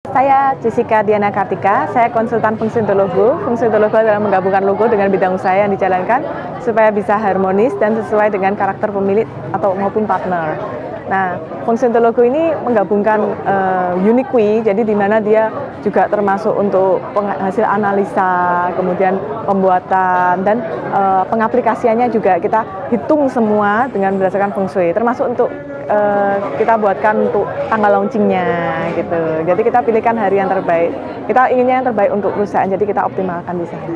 Saya Jessica Diana Kartika, saya konsultan fungsiontologo. Fungsiontologo adalah menggabungkan logo dengan bidang usaha yang dijalankan supaya bisa harmonis dan sesuai dengan karakter pemilik atau maupun partner. Nah, fungsiontologo ini menggabungkan unique, jadi di mana dia juga termasuk untuk hasil analisa, kemudian pembuatan dan pengaplikasiannya juga kita hitung semua dengan berdasarkan feng shui, termasuk untuk kita buatkan untuk tanggal launchingnya gitu. Jadi kita pilihkan hari yang terbaik. Kita inginnya yang terbaik untuk perusahaan, jadi kita optimalkan di sana.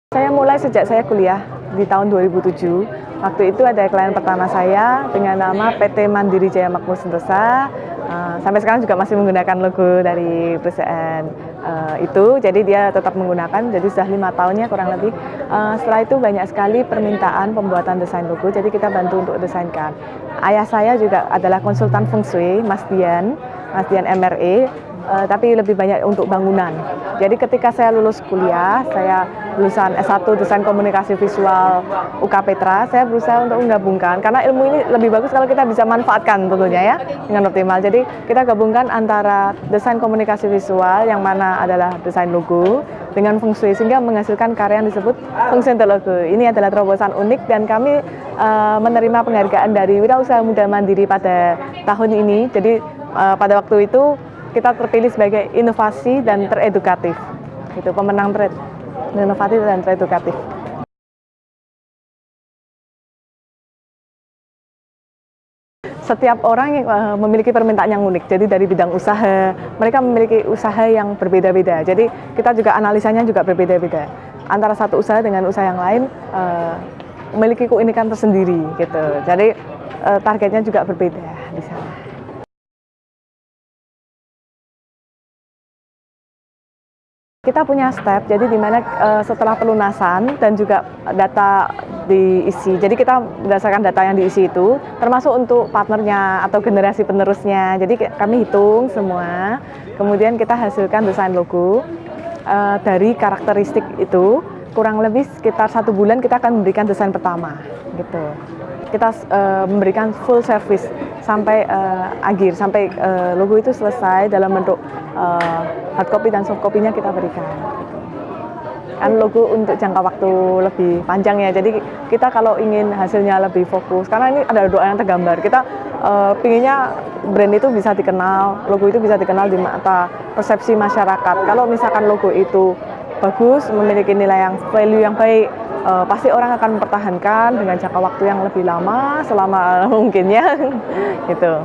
Saya mulai sejak saya kuliah di tahun 2007. Waktu itu ada klien pertama saya dengan nama PT Mandiri Jaya Makmur Sentosa. Sampai sekarang juga masih menggunakan logo dari perusahaan itu, jadi dia tetap menggunakan, jadi sudah 5 tahunnya kurang lebih. Setelah itu banyak sekali permintaan pembuatan desain logo, jadi kita bantu untuk desainkan. Ayah saya juga adalah konsultan feng shui, Mas Dian MRE, tapi lebih banyak untuk bangunan. Jadi ketika saya lulus kuliah, saya lulusan S1 Desain Komunikasi Visual UK Petra, saya berusaha untuk menggabungkan, karena ilmu ini lebih bagus kalau kita bisa manfaatkan tentunya ya, dengan optimal. Jadi kita gabungkan antara desain komunikasi visual, yang mana adalah desain logo, dengan feng shui, sehingga menghasilkan karya yang disebut fungsiontologo. Ini adalah terobosan unik dan kami menerima penghargaan dari Wirausaha Muda Mandiri pada tahun ini. Jadi pada waktu itu kita terpilih sebagai inovasi dan teredukatif, itu pemenang inovatif dan teredukatif. Setiap orang yang memiliki permintaan yang unik, jadi dari bidang usaha, mereka memiliki usaha yang berbeda-beda, jadi kita juga analisanya juga berbeda-beda. Antara satu usaha dengan usaha yang lain memiliki keunikan tersendiri gitu, jadi targetnya juga berbeda di sana. Kita punya step, jadi di mana setelah pelunasan dan juga data diisi. Jadi kita berdasarkan data yang diisi itu, termasuk untuk partnernya atau generasi penerusnya. Jadi kami hitung semua, kemudian kita hasilkan desain logo dari karakteristik itu. Kurang lebih sekitar 1 bulan kita akan memberikan desain pertama, gitu. Kita memberikan full service sampai akhir, sampai logo itu selesai dalam bentuk hard copy dan soft copy-nya kita berikan. Kan logo untuk jangka waktu lebih panjang ya, jadi kita kalau ingin hasilnya lebih fokus, karena ini ada doa yang tergambar, kita pinginnya brand itu bisa dikenal, logo itu bisa dikenal di mata persepsi masyarakat. Kalau misalkan logo itu bagus, memiliki nilai yang value yang baik, pasti orang akan mempertahankan dengan jangka waktu yang lebih lama, selama mungkinnya gitu.